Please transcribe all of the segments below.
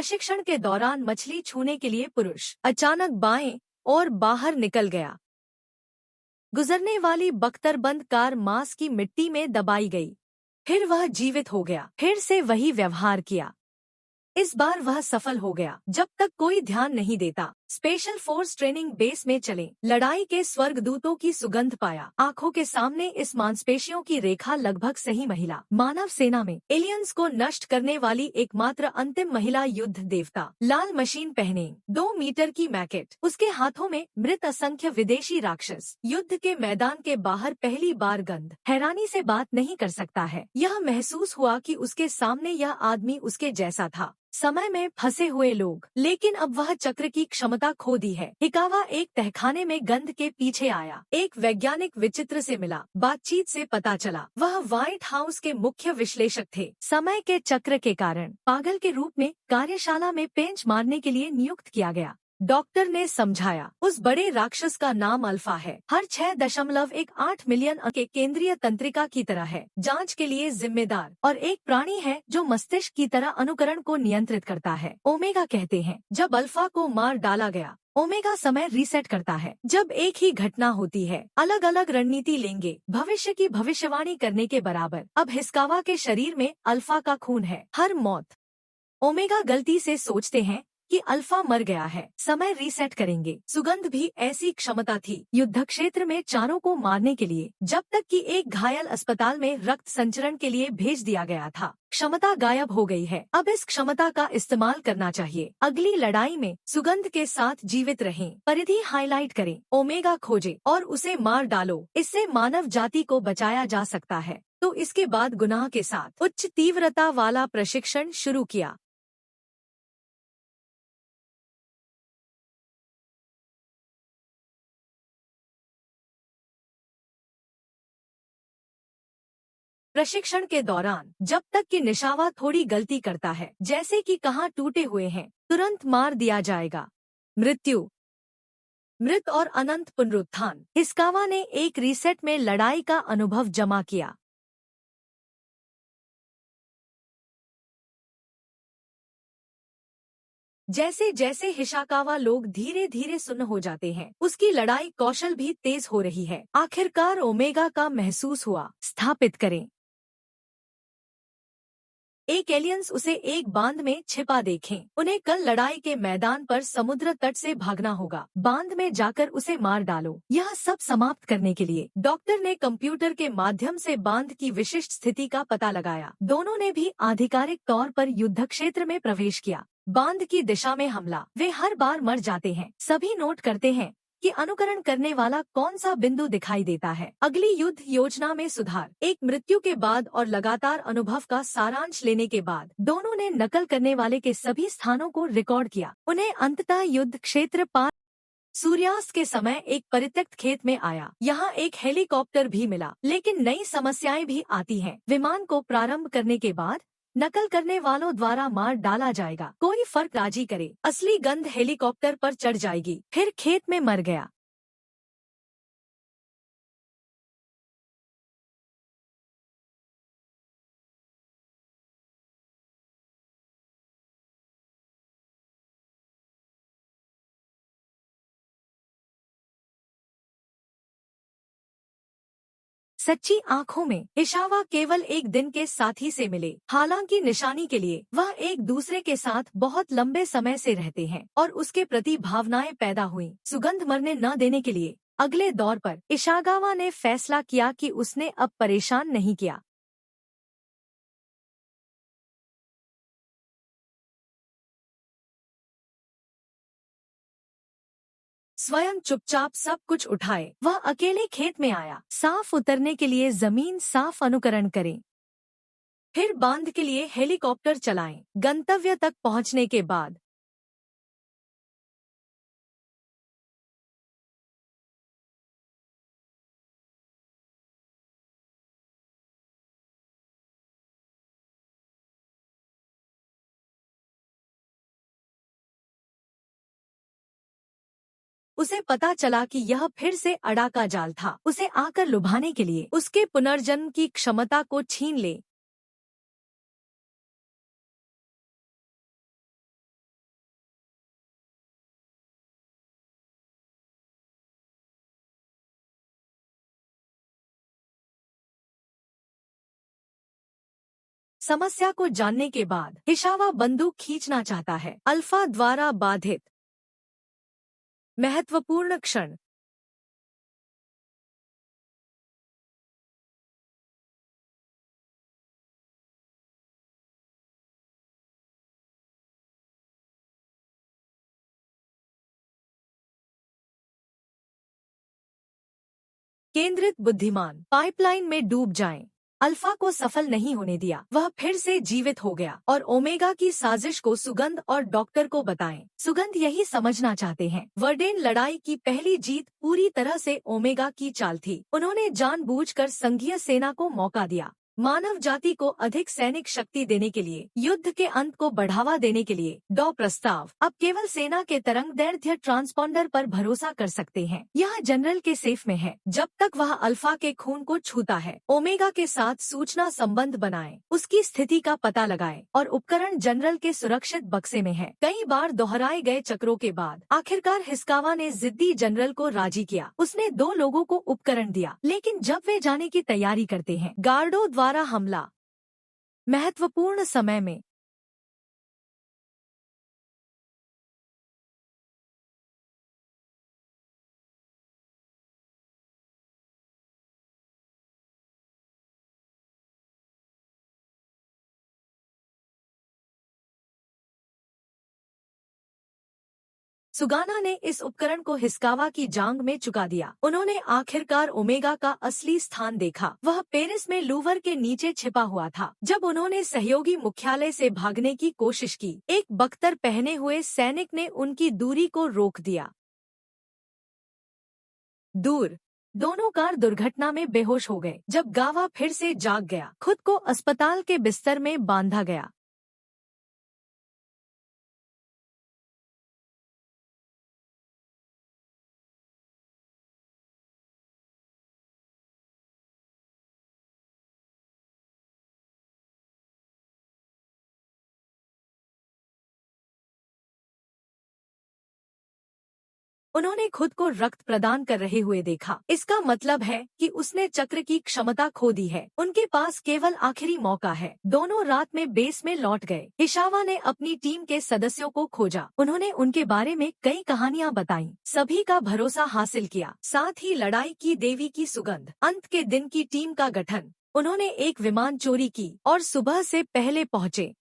प्रशिक्षण के दौरान मछली छूने के लिए पुरुष अचानक बाएं और बाहर निकल गया। गुजरने वाली बख्तरबंद कार मांस की मिट्टी में दबाई गई। फिर वह जीवित हो गया। फिर से वही व्यवहार किया। इस बार वह सफल हो गया। जब तक कोई ध्यान नहीं देता। स्पेशल फोर्स ट्रेनिंग बेस में चले। लड़ाई के स्वर्गदूतों की सुगंध पाया। आंखों के सामने इस मांसपेशियों की रेखा लगभग सही महिला। मानव सेना में एलियंस को नष्ट करने वाली एकमात्र अंतिम महिला युद्ध देवता। लाल मशीन पहने, 2 मीटर की मैकेट, उसके हाथों में मृत असंख्य विदेशी राक्षस। युद्ध के मैदान के बाहर पहली बार गंध हैरानी से बात नहीं कर सकता है। यह महसूस हुआ कि उसके सामने यह आदमी उसके जैसा था। समय में फंसे हुए लोग, लेकिन अब वह चक्र की क्षमता खो दी है। हिकावा एक तहखाने में गंध के पीछे आया। एक वैज्ञानिक विचित्र से मिला। बातचीत से पता चला वह व्हाइट हाउस के मुख्य विश्लेषक थे। समय के चक्र के कारण पागल के रूप में कार्यशाला में पेंच मारने के लिए नियुक्त किया गया। डॉक्टर ने समझाया, उस बड़े राक्षस का नाम अल्फा है। हर 6.18 मिलियन के केंद्रीय तंत्रिका की तरह है, जांच के लिए जिम्मेदार, और एक प्राणी है जो मस्तिष्क की तरह अनुकरण को नियंत्रित करता है। ओमेगा कहते हैं, जब अल्फा को मार डाला गया, ओमेगा समय रीसेट करता है। जब एक ही घटना होती है, अलग अलग रणनीति लेंगे, भविष्य की भविष्यवाणी करने के बराबर। अब हिस्कावा के शरीर में अल्फा का खून है। हर मौत, ओमेगा गलती से सोचते हैं कि अल्फा मर गया है, समय रीसेट करेंगे। सुगंध भी ऐसी क्षमता थी युद्ध क्षेत्र में चारों को मारने के लिए, जब तक कि एक घायल अस्पताल में रक्त संचरण के लिए भेज दिया गया था। क्षमता गायब हो गई है। अब इस क्षमता का इस्तेमाल करना चाहिए। अगली लड़ाई में सुगंध के साथ जीवित रहें। परिधि हाईलाइट करें, ओमेगा खोजें और उसे मार डालो। इससे मानव जाति को बचाया जा सकता है। तो इसके बाद गुनाह के साथ उच्च तीव्रता वाला प्रशिक्षण शुरू किया। प्रशिक्षण के दौरान जब तक कि निशावा थोड़ी गलती करता है, जैसे कि कहाँ टूटे हुए हैं, तुरंत मार दिया जाएगा। मृत्यु, मृत और अनंत पुनरुत्थान। हिस्कावा ने एक रीसेट में लड़ाई का अनुभव जमा किया। जैसे जैसे हिशाकावा लोग धीरे धीरे सुन्न हो जाते हैं, उसकी लड़ाई कौशल भी तेज हो रही है। आखिरकार ओमेगा का महसूस हुआ। स्थापित करें। एक एलियंस उसे एक बांध में छिपा देखें। उन्हें कल लड़ाई के मैदान पर समुद्र तट से भागना होगा। बांध में जाकर उसे मार डालो। यह सब समाप्त करने के लिए डॉक्टर ने कंप्यूटर के माध्यम से बांध की विशिष्ट स्थिति का पता लगाया। दोनों ने भी आधिकारिक तौर पर युद्ध क्षेत्र में प्रवेश किया। बांध की दिशा में हमला। वे हर बार मर जाते हैं। सभी नोट करते हैं कि अनुकरण करने वाला कौन सा बिंदु दिखाई देता है। अगली युद्ध योजना में सुधार। एक मृत्यु के बाद और लगातार अनुभव का सारांश लेने के बाद दोनों ने नकल करने वाले के सभी स्थानों को रिकॉर्ड किया। उन्हें अंततः युद्ध क्षेत्र पार सूर्यास्त के समय एक परित्यक्त खेत में आया। यहाँ एक हेलीकॉप्टर भी मिला, लेकिन नई समस्याएं भी आती हैं। विमान को प्रारंभ करने के बाद नकल करने वालों द्वारा मार डाला जाएगा। कोई फर्क राजी करे, असली गंध हेलीकॉप्टर पर चढ़ जाएगी। फिर खेत में मर गया। सच्ची आंखों में इशावा केवल एक दिन के साथी से मिले। हालांकि निशानी के लिए वह एक दूसरे के साथ बहुत लंबे समय से रहते हैं और उसके प्रति भावनाएं पैदा हुई। सुगंध मरने न देने के लिए अगले दौर पर इशागावा ने फैसला किया कि उसने अब परेशान नहीं किया। स्वयं चुपचाप सब कुछ उठाए। वह अकेले खेत में आया। साफ उतरने के लिए जमीन साफ अनुकरण करें। फिर बांध के लिए हेलीकॉप्टर चलाएं। गंतव्य तक पहुंचने के बाद उसे पता चला कि यह फिर से अड़ा का जाल था। उसे आकर लुभाने के लिए उसके पुनर्जन्म की क्षमता को छीन ले। समस्या को जानने के बाद हिशावा बंदूक खींचना चाहता है। अल्फा द्वारा बाधित। महत्वपूर्ण क्षण। केंद्रित बुद्धिमान पाइपलाइन में डूब जाएं। अल्फा को सफल नहीं होने दिया। वह फिर से जीवित हो गया और ओमेगा की साजिश को सुगंध और डॉक्टर को बताएं। सुगंध यही समझना चाहते हैं। वर्डेन लड़ाई की पहली जीत पूरी तरह से ओमेगा की चाल थी। उन्होंने जानबूझकर संघीय सेना को मौका दिया। मानव जाति को अधिक सैनिक शक्ति देने के लिए, युद्ध के अंत को बढ़ावा देने के लिए प्रस्ताव। अब केवल सेना के तरंग दैर्ध्य ट्रांसपॉन्डर पर भरोसा कर सकते हैं। यह जनरल के सेफ में है। जब तक वह अल्फा के खून को छूता है, ओमेगा के साथ सूचना संबंध बनाए, उसकी स्थिति का पता लगाए और उपकरण जनरल के सुरक्षित बक्से में है। कई बार दोहराए गए चक्रों के बाद आखिरकार हिस्कावा ने जिद्दी जनरल को राजी किया। उसने 2 लोगों को उपकरण दिया, लेकिन जब वे जाने की तैयारी करते हैं, गार्डो द्वारा हमला। महत्वपूर्ण समय में सुगाना ने इस उपकरण को हिस्कावा की जांग में चुका दिया। उन्होंने आखिरकार ओमेगा का असली स्थान देखा। वह पेरिस में लूवर के नीचे छिपा हुआ था। जब उन्होंने सहयोगी मुख्यालय से भागने की कोशिश की, एक बख्तर पहने हुए सैनिक ने उनकी दूरी को रोक दिया। दूर। दोनों कार दुर्घटना में बेहोश हो गए। जब गावा फिर से जाग गया, खुद को अस्पताल के बिस्तर में बांधा गया। उन्होंने खुद को रक्त प्रदान कर रहे हुए देखा। इसका मतलब है कि उसने चक्र की क्षमता खो दी है। उनके पास केवल आखिरी मौका है। दोनों रात में बेस में लौट गए। हिशावा ने अपनी टीम के सदस्यों को खोजा। उन्होंने उनके बारे में कई कहानियां बताई, सभी का भरोसा हासिल किया। साथ ही लड़ाई की देवी की सुगंध। अंत के दिन की टीम का गठन। उन्होंने एक विमान चोरी की और सुबह से पहले पहुंचे।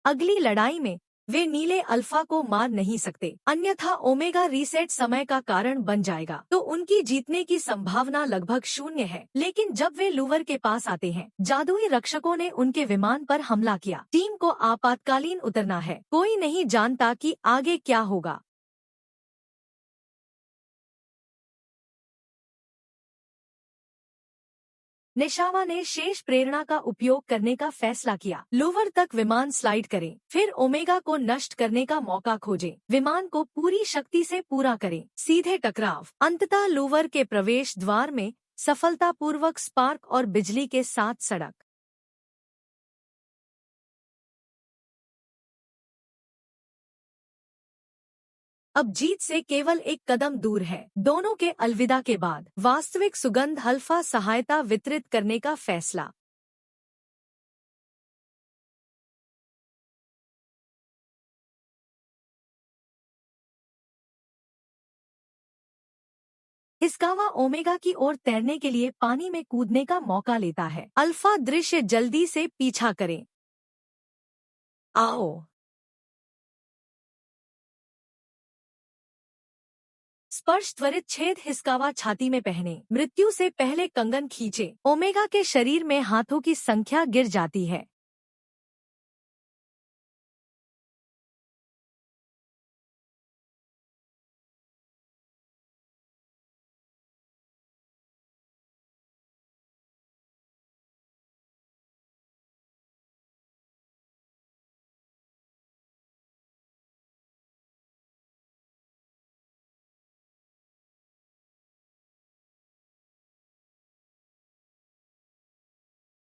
अगली लड़ाई में वे नीले अल्फा को मार नहीं सकते, अन्यथा ओमेगा रीसेट समय का कारण बन जाएगा। तो उनकी जीतने की संभावना लगभग शून्य है। लेकिन जब वे लूवर के पास आते हैं, जादुई रक्षकों ने उनके विमान पर हमला किया। टीम को आपातकालीन उतरना है। कोई नहीं जानता कि आगे क्या होगा। निशावा ने शेष प्रेरणा का उपयोग करने का फैसला किया। लोवर तक विमान स्लाइड करें, फिर ओमेगा को नष्ट करने का मौका खोजें। विमान को पूरी शक्ति से पूरा करें। सीधे टकराव। अंततः लोवर के प्रवेश द्वार में सफलतापूर्वक स्पार्क और बिजली के साथ सड़क। अब जीत से केवल एक कदम दूर है। दोनों के अलविदा के बाद वास्तविक सुगंध अल्फा सहायता वितरित करने का फैसला। हिस्कावा ओमेगा की ओर तैरने के लिए पानी में कूदने का मौका लेता है। अल्फा दृश्य जल्दी से पीछा करें। आओ। स्पर्श त्वरित छेद। हिस्कावा छाती में पहने। मृत्यु से पहले कंगन खींचे। ओमेगा के शरीर में हाथों की संख्या गिर जाती है।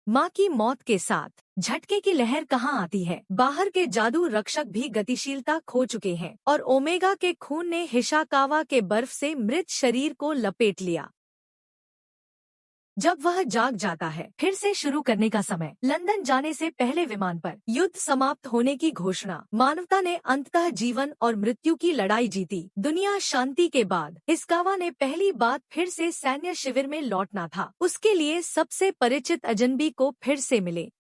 माँ की मौत के साथ झटके की लहर कहाँ आती है। बाहर के जादू रक्षक भी गतिशीलता खो चुके हैं और ओमेगा के खून ने हिशाकावा के बर्फ से मृत शरीर को लपेट लिया। जब वह जाग जाता है, फिर से शुरू करने का समय। लंदन जाने से पहले विमान पर युद्ध समाप्त होने की घोषणा। मानवता ने अंततः जीवन और मृत्यु की लड़ाई जीती। दुनिया शांति के बाद हिस्कावा ने पहली बात फिर से सैन्य शिविर में लौटना था। उसके लिए सबसे परिचित अजनबी को फिर से मिले।